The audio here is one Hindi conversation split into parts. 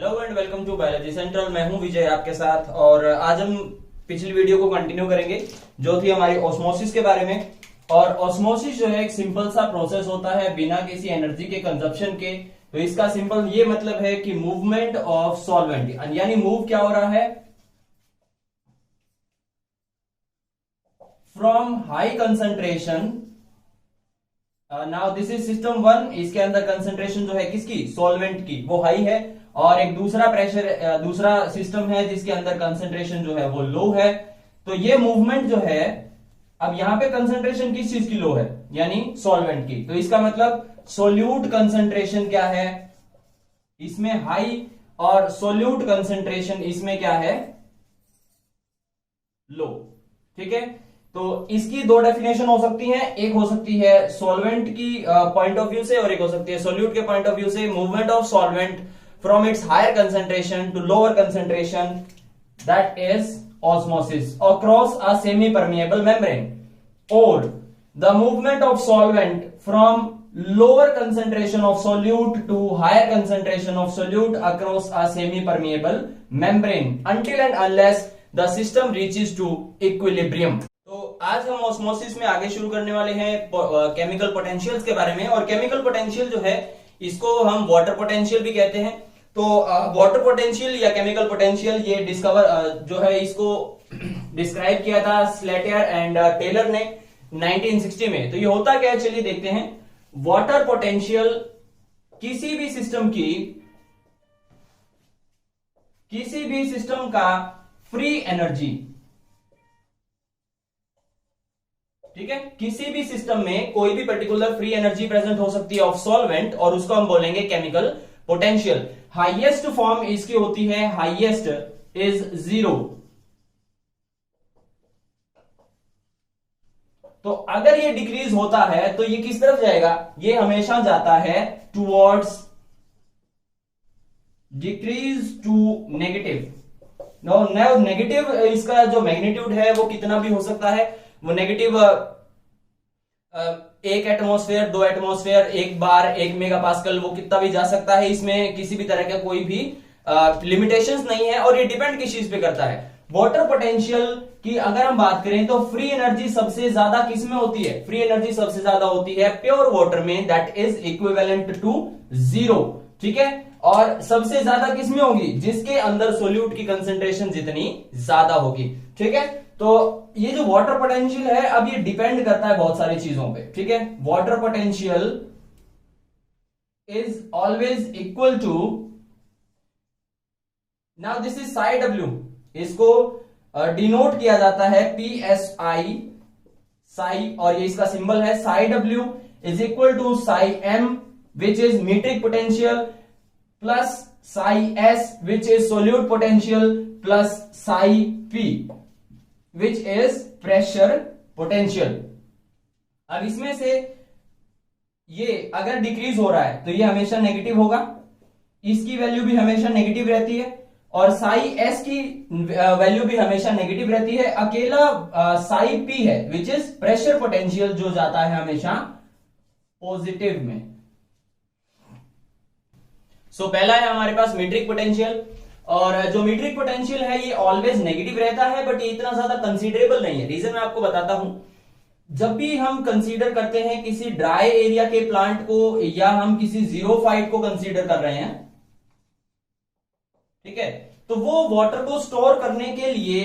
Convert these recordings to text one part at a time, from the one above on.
Hello and welcome to biology central. मैं हूं विजय आपके साथ और आज हम पिछली वीडियो को कंटिन्यू करेंगे जो थी हमारी ऑस्मोसिस के बारे में। और ऑस्मोसिस जो है एक सिंपल सा प्रोसेस होता है बिना किसी एनर्जी के कंजप्शन के। तो इसका सिंपल ये मतलब है कि मूवमेंट ऑफ सॉल्वेंट, यानी मूव क्या हो रहा है from high concentration. Now this is system one. इसके अंदर कंसंट्रेशन जो है किसकी, सॉल्वेंट की, वो हाई है। और एक दूसरा सिस्टम है जिसके अंदर कंसंट्रेशन जो है वो लो है। तो ये मूवमेंट जो है, अब यहां पे कंसंट्रेशन किस चीज की लो है, यानी सॉल्वेंट की। तो इसका मतलब सोल्यूट कंसंट्रेशन क्या है, इसमें हाई, और सोल्यूट कंसंट्रेशन इसमें क्या है, लो। ठीक है, तो इसकी दो डेफिनेशन हो सकती हैं। एक हो सकती है सॉल्वेंट की पॉइंट ऑफ व्यू से और एक हो सकती है सोल्यूट के पॉइंट ऑफ व्यू से। Movement of solvent from its higher concentration to lower concentration, that is osmosis across a semi permeable membrane. और the movement of solvent from lower concentration of solute to higher concentration of solute across a semi-permeable membrane until and unless the system reaches to equilibrium। तो आज हम ऑस्मोसिस में आगे शुरू करने वाले हैं केमिकल पोटेंशियल्स के बारे में। और केमिकल पोटेंशियल जो है इसको हम वाटर पोटेंशियल भी कहते हैं। तो वाटर पोटेंशियल या केमिकल पोटेंशियल ये जो है इसको डिस्क्राइब किया था स्लेटर एंड टेलर ने 1960 में। तो ये होता क्या है, चलिए देखते हैं। वाटर पोटेंशियल किसी भी सिस्टम का फ्री एनर्जी, ठीक है, किसी भी सिस्टम में कोई भी पर्टिकुलर फ्री एनर्जी प्रेजेंट हो सकती है ऑफ सॉल्वेंट, और उसको हम बोलेंगे केमिकल पोटेंशियल। हाईएस्ट फॉर्म इसकी होती है, हाईएस्ट इज 0। तो अगर ये डिक्रीज होता है तो ये किस तरफ जाएगा, ये हमेशा जाता है towards decrease to negative. No negative, इसका जो मैग्नीट्यूड है वो कितना भी हो सकता है। वो नेगेटिव 1 एटमॉस्फेयर, 2 एटमॉस्फेयर, 1 बार, 1 मेगापास्कल, वो कितना भी जा सकता है। इसमें किसी भी तरह का कोई भी लिमिटेशंस नहीं है। और ये डिपेंड किस चीज पे करता है, वाटर पोटेंशियल की अगर हम बात करें तो फ्री एनर्जी सबसे ज्यादा किस में होती है, फ्री एनर्जी सबसे ज्यादा होती है प्योर वाटर में, दैट इज इक्विवेलेंट टू 0। ठीक है, और सबसे ज्यादा किस में होगी, जिसके अंदर सोल्यूट की कंसेंट्रेशन जितनी ज्यादा होगी। ठीक है, तो ये जो वाटर पोटेंशियल है, अब ये डिपेंड करता है बहुत सारी चीजों पे। ठीक है, water potential is always equal to, now this is psi W, इसको डिनोट किया जाता है PSI, साई, और ये इसका सिंबल है। Psi W is equal to psi M which is matric potential, plus psi S which is solute potential, plus psi P which is pressure potential. अब इसमें से ये अगर डिक्रीज हो रहा है तो ये हमेशा नेगेटिव होगा, इसकी वैल्यू भी हमेशा नेगेटिव रहती है, और साई एस की वैल्यू भी हमेशा नेगेटिव रहती है। अकेला साई पी है विच इज प्रेशर पोटेंशियल, जो जाता है हमेशा पॉजिटिव में। सो पहला है हमारे पास मीट्रिक पोटेंशियल, और जो मीट्रिक पोटेंशियल है ये ऑलवेज नेगेटिव रहता है, बट ये इतना ज्यादा कंसीडरेबल नहीं है। रीजन मैं आपको बताता हूं। जब भी हम कंसीडर करते हैं किसी ड्राई एरिया के प्लांट को, या हम किसी जीरोफाइट को कंसीडर कर रहे हैं, ठीक है, तो वो वाटर को स्टोर करने के लिए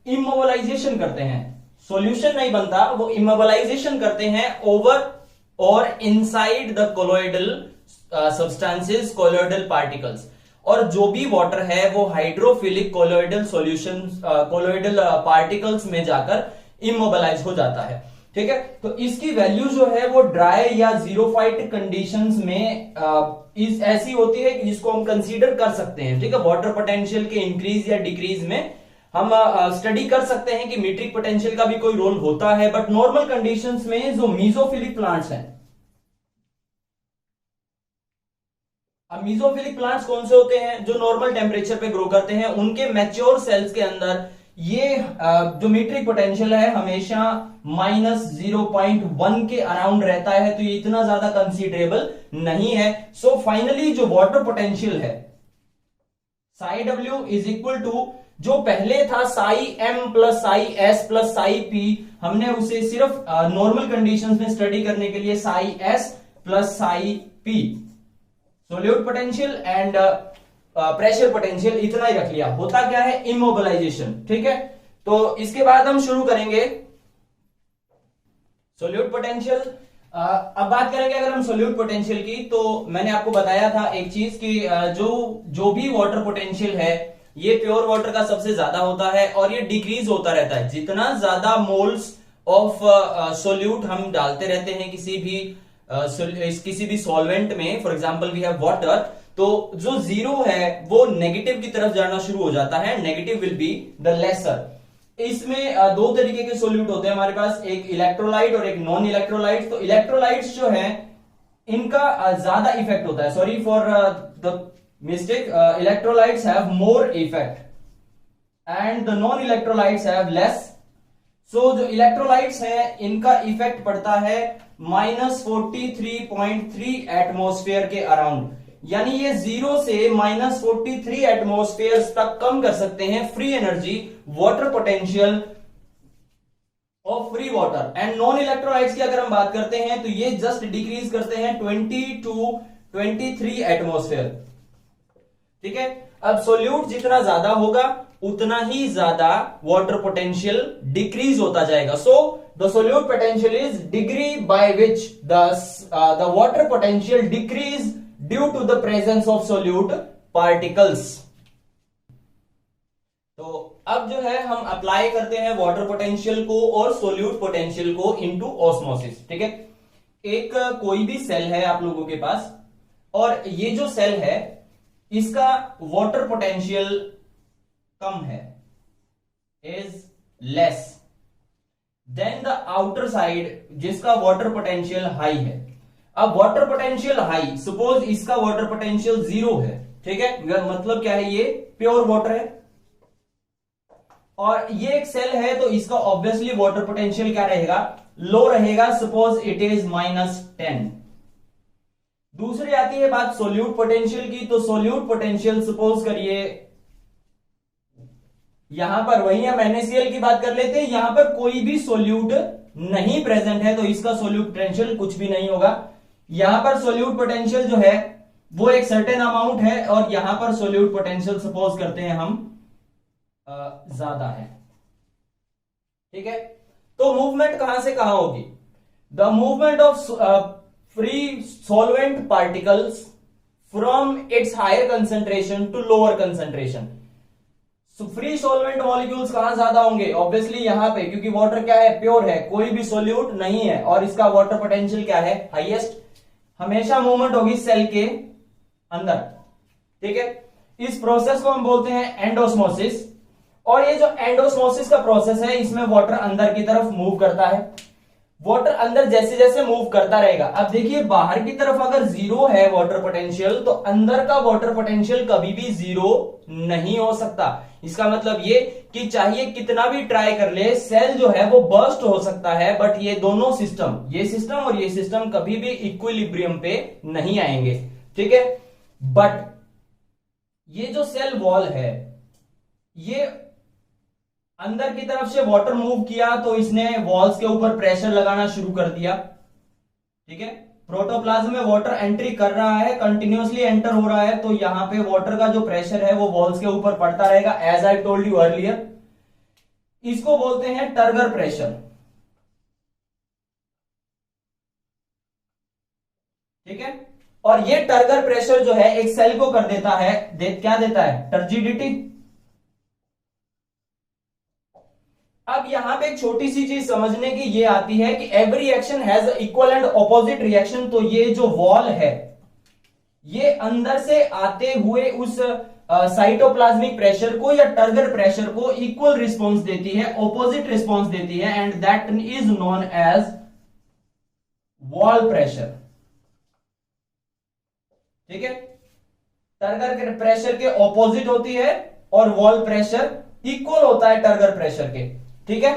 इमोबलाइजेशन करते हैं। सॉल्यूशन नहीं बनता, वो इमोबलाइजेशन करते हैं ओवर और inside the colloidal substances, colloidal particles. और जो भी वाटर है वो hydrophilic colloidal solution, colloidal particles में जाकर इमोबलाइज हो जाता है। ठीक है, तो इसकी वैल्यू जो है वो ड्राई या जीरोफाइट कंडीशंस में इस ऐसी होती है कि जिसको हम कंसीडर कर सकते हैं। ठीक है, वाटर पोटेंशियल के इंक्रीज या डिक्रीज में हम स्टडी कर सकते हैं कि मीट्रिक पोटेंशियल का भी कोई रोल होता है। बट नॉर्मल कंडीशंस में जो मीजोफिलिक प्लांट्स हैं, अब मीजोफिलिक प्लांट्स कौन से होते हैं, जो नॉर्मल टेम्परेचर पे ग्रो करते हैं, उनके मैच्योर सेल्स के अंदर ये जो मीट्रिक पोटेंशियल है हमेशा -0.1 के अराउंड रहता है। तो ये इतना ज्यादा कंसीडरेबल नहीं है। सो फाइनली जो वाटर पोटेंशियल है psi W is equal to, जो पहले था psi M plus psi S plus psi P, हमने उसे सिर्फ नॉर्मल कंडीशंस में स्टडी करने के लिए Sai S plus psi P, solute potential and pressure potential इतना ही रख लिया। होता क्या है, इमोबिलाइजेशन। ठीक है, तो इसके बाद हम शुरू करेंगे सोल्यूट पोटेंशियल। अब बात करेंगे अगर हम सोल्यूट पोटेंशियल की, तो मैंने आपको बताया था एक चीज कि जो भी वाटर पोटेंशियल है ये प्योर वाटर का सबसे ज्यादा होता है और ये डिक्रीज होता रहता है। जितना ज्यादा मोल्स ऑफ सोल्यूट हम डालते रहते हैं किसी भी सॉल्वेंट में, for example we have water, तो जो जीरो है वो नेगेटिव की तरफ जाना शुरू हो जाता है, negative will be the lesser. इसमें दो तरीके के सोल्यूट होते हैं हमारे पास, एक इलेक्ट्रोलाइट और एक नॉन इलेक्ट्रोलाइट। तो इलेक्ट्रोलाइट्स जो है इनका ज्यादा इफेक्ट होता है, sorry for the mistake, electrolytes have more effect and the non electrolytes have less. So जो इलेक्ट्रोलाइट्स हैं इनका इफेक्ट पड़ता है -43.3 एटमॉस्फेयर के अराउंड, यानी ये 0 से -43 एटमॉस्फेयर तक कम कर सकते हैं free energy, water potential of free water. And non electrolytes की अगर हम बात करते हैं तो ये जस्ट डिक्रीज करते हैं 20 to 23 एटमॉस्फेयर। ठीक है, अब सोल्यूट जितना ज्यादा होगा उतना ही ज्यादा वाटर पोटेंशियल डिक्रीज होता जाएगा। So the solute potential is degree by which the water potential decrease due to the presence of solute particles. तो अब जो है हम अप्लाई करते हैं वाटर पोटेंशियल को और सोल्यूट पोटेंशियल को इनटू ऑस्मोसिस। ठीक है, एक कोई भी सेल है आप लोगों के पास और ये जो सेल है इसका वाटर पोटेंशियल कम है, is less than the outer side जिसका वाटर पोटेंशियल हाई है। अब वाटर पोटेंशियल हाई, सपोज इसका वाटर पोटेंशियल 0 है। ठीक है, मतलब क्या है, ये प्योर वाटर है और ये एक सेल है तो इसका ऑब्वियसली वाटर पोटेंशियल क्या रहेगा, लो रहेगा, सपोज इट इज -10। दूसरी आती है बात सोल्यूट पोटेंशियल की, तो सोल्यूट पोटेंशियल सपोज करिए यहां पर वही हम NaCl की बात कर लेते हैं, यहां पर कोई भी सोल्यूट नहीं प्रेजेंट है तो इसका सोल्यूट पोटेंशियल कुछ भी नहीं होगा। यहां पर सोल्यूट पोटेंशियल जो है वो एक सर्टेन अमाउंट है और यहां पर सोल्यूट पोटेंशियल सपोज करते हैं हम ज्यादा है। ठीक है, तो मूवमेंट कहां से कहां होगी, the movement of free solvent particles from its higher concentration to lower concentration. Free solvent molecules कहां ज्यादा होंगे, ऑब्वियसली यहां पे, क्योंकि वाटर क्या है, प्योर है, कोई भी सोल्यूट नहीं है और इसका वाटर पोटेंशियल क्या है, हाईएस्ट। हमेशा मूवमेंट होगी सेल के अंदर। ठीक है, इस प्रोसेस को हम बोलते हैं एंडोस्मोसिस और ये जो एंडोस्मोसिस का प्रोसेस है इसमें वाटर अंदर की तरफ मूव करता है। वाटर अंदर जैसे जैसे मूव करता रहेगा, अब देखिए बाहर की तरफ अगर 0 है वाटर पोटेंशियल तो अंदर का वाटर पोटेंशियल कभी भी 0 नहीं हो सकता। इसका मतलब ये कि चाहिए कितना भी ट्राई कर ले सेल जो है वो बर्स्ट हो सकता है, बट ये दोनों सिस्टम, ये सिस्टम और ये सिस्टम कभी भी इक्विलिब्रियम पे नहीं आएंगे। ठीक है, बट ये जो सेल वॉल है ये अंदर की तरफ से वाटर मूव किया तो इसने वॉल्स के ऊपर प्रेशर लगाना शुरू कर दिया। ठीक है, प्रोटोप्लाज्म में वाटर एंट्री कर रहा है, कंटिन्यूअसली एंटर हो रहा है, तो यहां पे वाटर का जो प्रेशर है वो वॉल्स के ऊपर पड़ता रहेगा, as I told you earlier. इसको बोलते हैं टर्गर प्रेशर। ठीक है, और ये टर्गर प्रेशर जो है एक सेल को कर देता है, क्या देता है, टर्जिडिटी। अब यहां पे एक छोटी सी चीज समझने की ये आती है कि every action has equal and opposite reaction. तो ये जो वॉल है ये अंदर से आते हुए उस साइटोप्लाज्मिक प्रेशर को या टर्गर प्रेशर को इक्वल रिस्पॉन्स देती है, ऑपोजिट रिस्पॉन्स देती है, and that is known as wall pressure. ठीक है, टर्गर प्रेशर के ऑपोजिट होती है और वॉल प्रेशर इक्वल होता है टर्गर प्रेशर के। ठीक है,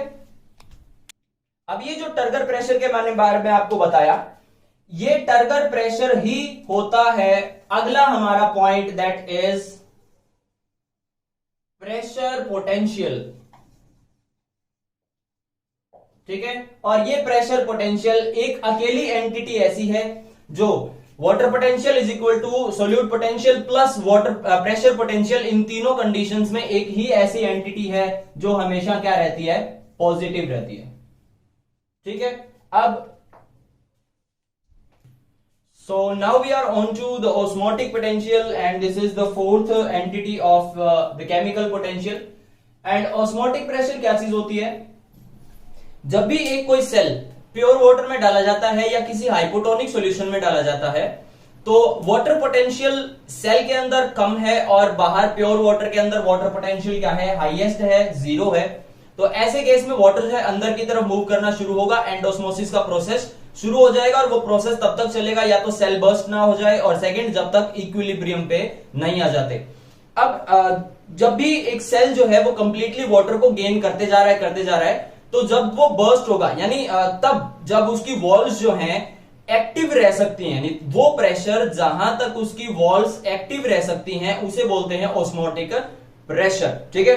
अब ये जो टर्गर प्रेशर के बारे में आपको बताया, ये टर्गर प्रेशर ही होता है अगला हमारा point, that is pressure potential, ठीक है। और ये प्रेशर पोटेंशियल एक अकेली एंटिटी ऐसी है जो water potential is equal to solute potential plus water pressure potential, इन तीनों कंडीशंस में एक ही ऐसी एंटिटी है जो हमेशा क्या रहती है, पॉजिटिव रहती है, ठीक है। अब so now we are on to the osmotic potential and this is the fourth entity of the chemical potential। and osmotic pressure क्या चीज होती है, जब भी एक कोई सेल प्योर वाटर में डाला जाता है या किसी हाइपोटोनिक सॉल्यूशन में डाला जाता है तो वाटर पोटेंशियल सेल के अंदर कम है और बाहर प्योर वाटर के अंदर वाटर पोटेंशियल क्या है, हाईएस्ट है, 0 है। तो ऐसे केस में वाटर जो है अंदर की तरफ मूव करना शुरू होगा, एंडोस्मोसिस का प्रोसेस शुरू हो जाएगा और वो प्रोसेस तब तक चलेगा या तो सेल बर्स्ट ना हो जाए और सेकंड जब तक इक्विलिब्रियम पे नहीं आ जाते। अब जब भी एक सेल जो है वो कंप्लीटली वाटर को गेन करते जा रहा है तो जब वो बर्स्ट होगा यानी तब जब उसकी वॉल्स जो हैं एक्टिव रह सकती हैं, यानी वो प्रेशर जहां तक उसकी वॉल्स एक्टिव रह सकती हैं उसे बोलते हैं ऑस्मोटिक प्रेशर, ठीक है।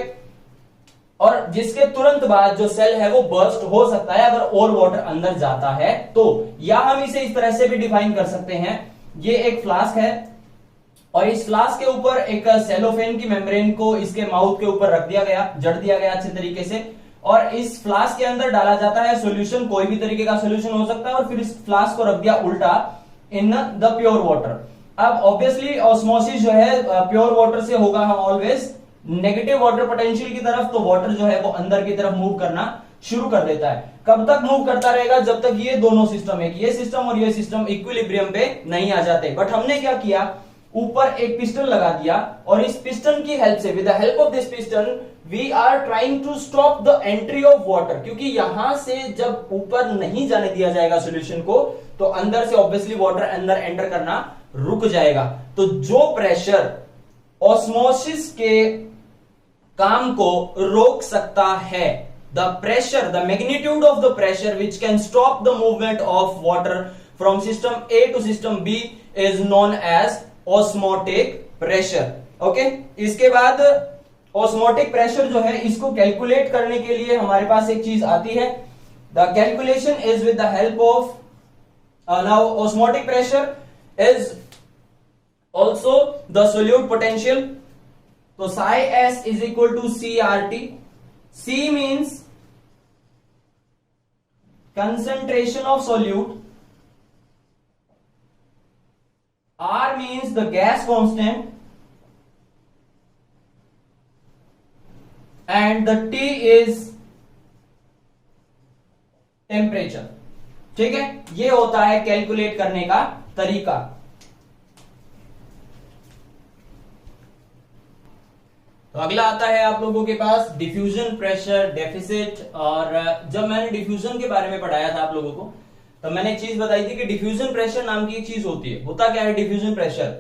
और जिसके तुरंत बाद जो सेल है वो बर्स्ट हो सकता है अगर और वाटर अंदर जाता है तो, या हम इसे इस तरह से भी डिफाइन कर सकते हैं, ये एक फ्लास्क है और इस फ्लास्क के ऊपर एक सेलोफेन की मेम्ब्रेन को इसके माउथ के ऊपर रख दिया गया, जड़ दिया गया अच्छे तरीके से, और इस फ्लास्क के अंदर डाला जाता है सॉल्यूशन, कोई भी तरीके का सॉल्यूशन हो सकता है, और फिर इस फ्लास्क को रख दिया उल्टा इन द प्योर वाटर। अब ऑब्वियसली ऑस्मोसिस जो है प्योर वाटर से होगा ऑलवेज नेगेटिव वाटर पोटेंशियल की तरफ, तो वाटर जो है वो अंदर की तरफ मूव करना शुरू कर देता है। कब तक मूव करता रहेगा, जब तक ये दोनों सिस्टम, एक ये सिस्टम और ये सिस्टम इक्विलिब्रियम पे नहीं आ जाते। बट हमने क्या किया, ऊपर एक पिस्टन लगा दिया और इस पिस्टन की हेल्प से, with the help of this piston we are trying to stop the entry of water, क्योंकि यहां से जब ऊपर नहीं जाने दिया जाएगा सॉल्यूशन को तो अंदर से ऑब्वियसली वाटर अंदर एंटर करना रुक जाएगा। तो जो प्रेशर ऑस्मोसिस के काम को रोक सकता है, the pressure, the magnitude of the pressure which can stop the movement of water from system A to system B is known as osmotic pressure. Okay, इसके बाद ऑस्मोटिक प्रेशर जो है इसको कैलकुलेट करने के लिए हमारे पास एक चीज आती है, the calculation is with the help of now osmotic pressure is also the solute potential. तो psi s is equal to CRT। C means concentration of solute, R means the gas constant, and the T is temperature। ठीक है, ये होता है कैलकुलेट करने का तरीका। तो अगला आता है आप लोगों के पास डिफ्यूजन प्रेशर डेफिसिट। और जब मैंने डिफ्यूजन के बारे में पढ़ाया था आप लोगों को तो मैंने एक चीज बताई थी कि डिफ्यूजन प्रेशर नाम की एक चीज होती है। होता क्या है डिफ्यूजन प्रेशर,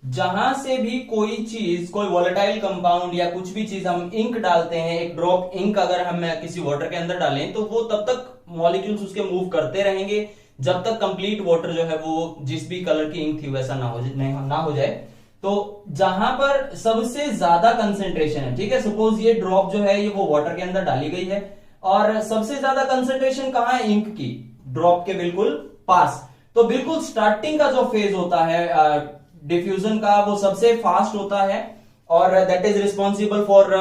जहां से भी कोई चीज, कोई वोलेटाइल कंपाउंड या कुछ भी चीज हम इंक डालते हैं, एक ड्रॉप इंक अगर हम किसी वाटर के अंदर डालें तो वो तब तक मॉलिक्यूल्स उसके मूव करते रहेंगे जब तक कंप्लीट वाटर जो है वो जिस भी कलर की इंक थी वैसा ना हो जाए। तो जहां पर सबसे ज्यादा कंसेंट्रेशन है, ठीक है, सपोज ये ड्रॉप जो है ये वो वाटर के अंदर डाली गई है और सबसे ज्यादा कंसेंट्रेशन कहां है, इंक की, ड्रॉप के बिल्कुल पास। तो बिल्कुल स्टार्टिंग का जो फेज होता है डिफ्यूजन का वो सबसे फास्ट होता है और that is responsible for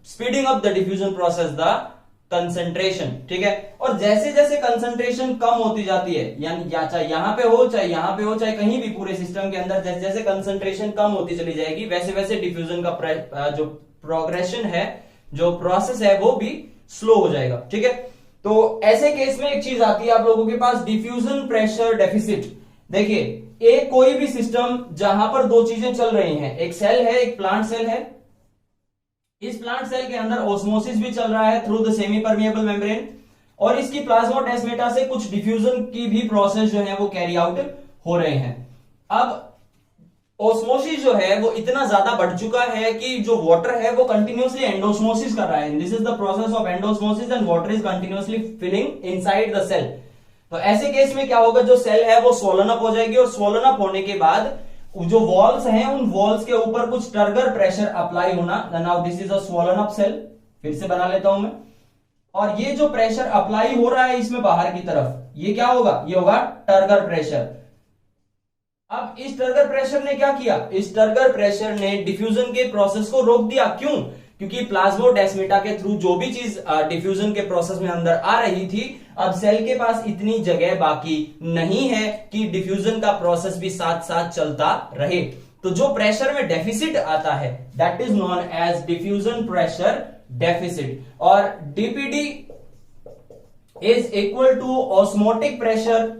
speeding up the diffusion process, the concentration. ठीक है, और जैसे जैसे कंसेंट्रेशन कम होती जाती है, यानी या चाहे यहां पे हो चाहे यहां पे हो चाहे कहीं भी पूरे सिस्टम के अंदर, जैसे जैसे कंसेंट्रेशन कम होती चली जाएगी वैसे वैसे डिफ्यूजन का जो प्रोग्रेशन है, जो प्रोसेस है वो भी स्लो हो जाएगा। ठीक है, तो ऐसे केस में एक चीज आती है आप लोगों के पास, डिफ्यूजन प्रेशर डेफिसिट। देखिए, एक कोई भी सिस्टम जहां पर दो चीजें चल रही हैं, एक सेल है, एक प्लांट सेल है, इस प्लांट सेल के अंदर ऑस्मोसिस भी चल रहा है through the semi permeable membrane, और इसकी प्लाज्मोडेस्माटा से कुछ डिफ्यूजन की भी प्रोसेस जो है वो कैरी आउट हो रहे हैं। अब ऑस्मोसिस जो है वो इतना ज्यादा बढ़ चुका है कि जो वाटर है वो कंटिन्यूअसली एंडोस्मोसिस कर रहा है। This is the process of endosmosis and water is continuously filling inside the cell. तो ऐसे केस में क्या होगा, जो सेल है वो स्वोलन अप हो जाएगी और स्वोलन अप होने के बाद जो वॉल्स हैं उन वॉल्स के ऊपर कुछ टर्गर प्रेशर अप्लाई होना। Now this is a swollen up cell, फिर से बना लेता हूं मैं। और ये जो प्रेशर अप्लाई हो रहा है इसमें बाहर की तरफ, ये क्या होगा, ये होगा टर्गर प्रेशर। अब इस टर्गर प्रेशर ने क्या किया, इस टर्गर प्रेशर ने डिफ्यूजन के प्रोसेस को रोक दिया। क्यों? क्योंकि प्लाज्मोडेस्माटा के थ्रू जो भी चीज डिफ्यूजन के प्रोसेस में अंदर आ रही थी, अब सेल के पास इतनी जगह बाकी नहीं है कि डिफ्यूजन का प्रोसेस भी साथ साथ चलता रहे। तो जो प्रेशर में डेफिसिट आता है that is known as diffusion pressure deficit. और DPD is equal to osmotic pressure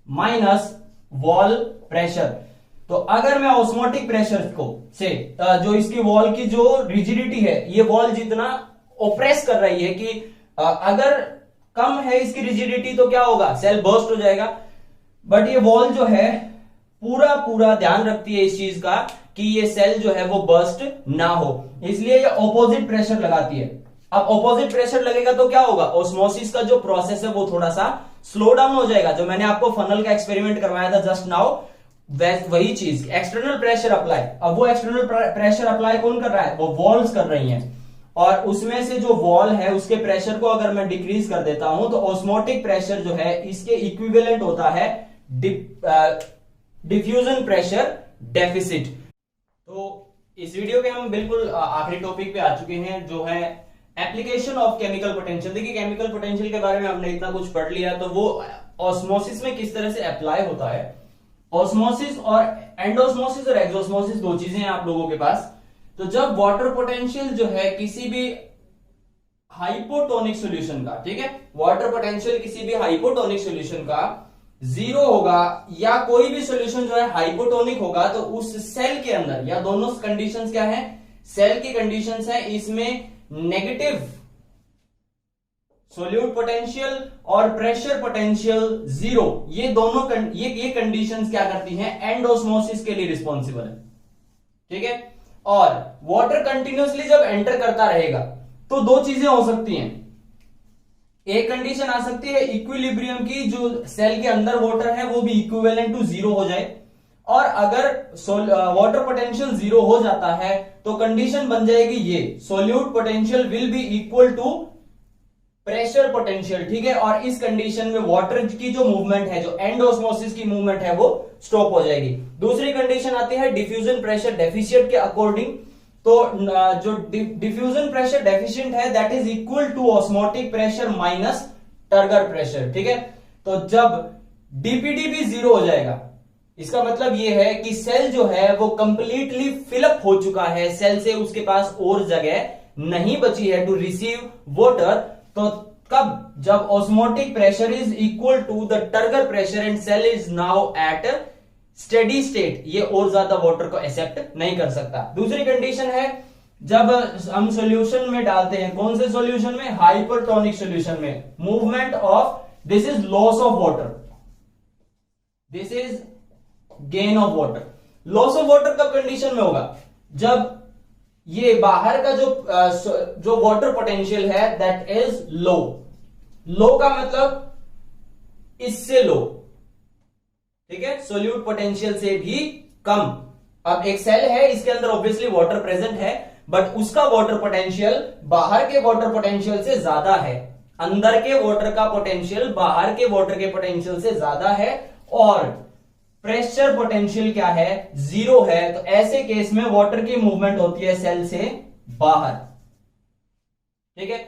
minus wall pressure. तो अगर मैं ऑस्मोटिक प्रेशर को से जो इसकी वॉल की जो रिजिडिटी है, ये वॉल जितना ओप्रेस कर रही है कि अगर कम है इसकी रिजिडिटी तो क्या होगा, सेल बर्स्ट हो जाएगा। बट ये वॉल जो है पूरा ध्यान रखती है इस चीज का कि ये सेल जो है वो बर्स्ट ना हो, इसलिए ये ऑपोजिट प्रेशर लगाती है। अब ऑपोजिट प्रेशर लगेगा तो क्या होगा, ऑस्मोसिस का जो प्रोसेस है वो थोड़ा सा स्लो डाउन हो जाएगा। जो मैंने आपको फनल का एक्सपेरिमेंट करवाया था जस्ट नाउ, वही चीज, एक्सटर्नल प्रेशर अप्लाई। अब वो एक्सटर्नल प्रेशर अप्लाई कौन कर रहा है, वो वॉल्स कर रही हैं। और उसमें से जो वॉल है उसके प्रेशर को अगर मैं डिक्रीज कर देता हूं तो ऑस्मोटिक प्रेशर जो है इसके इक्विवेलेंट होता है डिफ्यूजन प्रेशर डेफिसिट। तो इस वीडियो के हम बिल्कुल आखिरी टॉपिक पे आ चुके हैं, जो है एप्लीकेशन ऑफ केमिकल पोटेंशियल। देखिए केमिकल पोटेंशियल के बारे में हमने इतना कुछ पढ़ लिया, तो वो ऑस्मोसिस में किस तरह से अप्लाई होता है। ऑस्मोसिस और एंडोस्मोसिस और एक्सोस्मोसिस दो चीजें हैं आप लोगों के पास। तो जब वाटर पोटेंशियल जो है किसी भी हाइपोटोनिक सॉल्यूशन का, ठीक है, वाटर पोटेंशियल किसी भी हाइपोटोनिक सॉल्यूशन का जीरो होगा या कोई भी सॉल्यूशन जो है हाइपोटोनिक होगा, तो उस सेल के अंदर, या दोनों कंडीशंस क्या है, सेल की कंडीशंस है, इसमें नेगेटिव सोल्यूट पोटेंशियल और प्रेशर पोटेंशियल जीरो, ये दोनों ये कंडीशंस क्या करती हैं, एंडोस्मोसिस के लिए रिस्पॉन्सिबल है, ठीक है। और वाटर कंटिन्यूअसली जब एंटर करता रहेगा तो दो चीजें हो सकती हैं। एक कंडीशन आ सकती है इक्विलिब्रियम की, जो सेल के अंदर वाटर है वो भी इक्विवेलेंट टू जीरो हो जाए। और अगर वाटर पोटेंशियल जीरो हो जाता है तो कंडीशन बन जाएगी ये, solute potential will be equal to pressure potential, ठीक है। और इस कंडीशन में वाटर की जो मूवमेंट है, जो एंडोस्मोसिस की मूवमेंट है, वो स्टॉप हो जाएगी। दूसरी कंडीशन आती है डिफ्यूजन प्रेशर डेफिशिएंट के अकॉर्डिंग। तो जो डिफ्यूजन प्रेशर डेफिशिएंट है that is equal to osmotic pressure minus turgor pressure, ठीक है। तो जब डीपीडी भी जीरो हो जाएगा, इसका मतलब यह है कि सेल जो है वो कंप्लीटली फिलअप हो चुका है, सेल से उसके पास और जगह नहीं बची है टू रिसीव वाटर। तो कब, जब osmotic pressure is equal to the turgor pressure and cell is now at steady state, ये और ज्यादा वाटर को एक्सेप्ट नहीं कर सकता। दूसरी कंडीशन है जब हम सॉल्यूशन में डालते हैं, कौन से सॉल्यूशन में, हाइपरटोनिक सॉल्यूशन में, movement of, this is loss of water, this is gain of water. Loss of water कब कंडीशन में होगा, जब ये बाहर का जो वाटर पोटेंशियल है दैट इज लो। लो का मतलब इससे लो, ठीक है, सोल्यूट पोटेंशियल से भी कम। अब एक सेल है, इसके अंदर ऑब्वियसली वाटर प्रेजेंट है, बट उसका वाटर पोटेंशियल बाहर के वाटर पोटेंशियल से ज्यादा है। अंदर के वाटर का पोटेंशियल बाहर के वाटर के पोटेंशियल से ज्यादा है, और प्रेशर पोटेंशियल क्या है, जीरो है। तो ऐसे केस में वाटर की मूवमेंट होती है सेल से बाहर, ठीक है।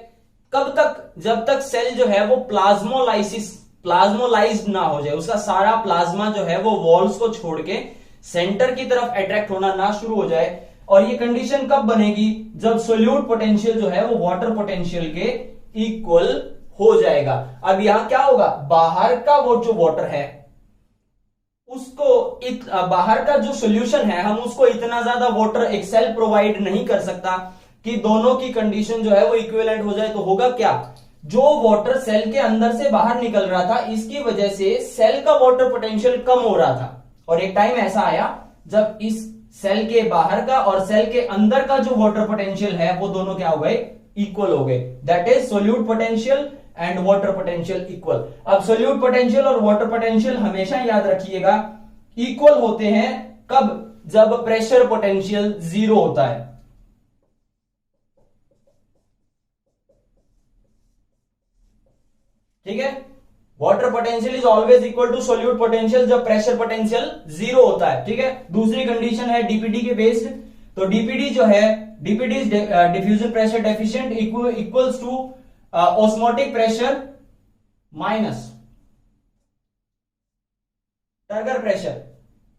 कब तक, जब तक सेल जो है वो प्लाज्मोलाइज्ड ना हो जाए, उसका सारा प्लाज्मा जो है वो वॉल्स को छोड़ के सेंटर की तरफ अट्रैक्ट होना ना शुरू हो जाए। और ये कंडीशन कब बनेगी, जब सोल्यूट पोटेंशियल जो है वो वाटर पोटेंशियल के इक्वल हो जाएगा। अब यहां क्या होगा, बाहर का वो जो वाटर है उसको बाहर का जो सॉल्यूशन है, हम उसको इतना ज्यादा वाटर एक सेल प्रोवाइड नहीं कर सकता कि दोनों की कंडीशन जो है वो इक्विवेलेंट हो जाए। तो होगा क्या, जो वाटर सेल के अंदर से बाहर निकल रहा था, इसकी वजह से सेल का वाटर पोटेंशियल कम हो रहा था। और एक टाइम ऐसा आया जब इस सेल के बाहर का और सेल के अंदर का जो वाटर पोटेंशियल है वो दोनों क्या हो गए, इक्वल हो गए। That is solute potential and water potential equal. अब सोल्यूट पोटेंशियल और वाटर पोटेंशियल हमेशा याद रखिएगा इक्वल होते हैं कब? जब प्रेशर पोटेंशियल जीरो होता है। ठीक है, water potential is always equal to solute potential जब प्रेशर पोटेंशियल जीरो होता है। ठीक है, दूसरी कंडीशन है डीपीडी के बेस्ड। तो डीपीडी जो है, DPD is diffusion pressure deficient equals to osmotic pressure minus turgor pressure.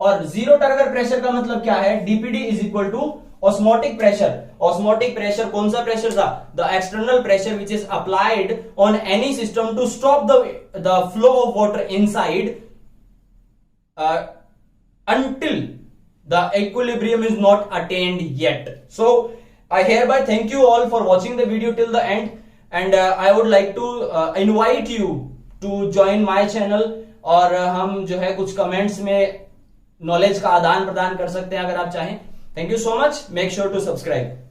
और जीरो टर्गर प्रेशर का मतलब क्या है? DPD is equal to osmotic pressure. Osmotic pressure कौन सा प्रेशर था? The external pressure which is applied on any system to stop the flow of water inside until the equilibrium is not attained yet. So I hereby thank you all for watching the video till the end, and I would like to invite you to join my channel. और हम जो है कुछ कमेंट्स में नॉलेज का आदान प्रदान कर सकते हैं अगर आप चाहें। Thank you so much, make sure to subscribe.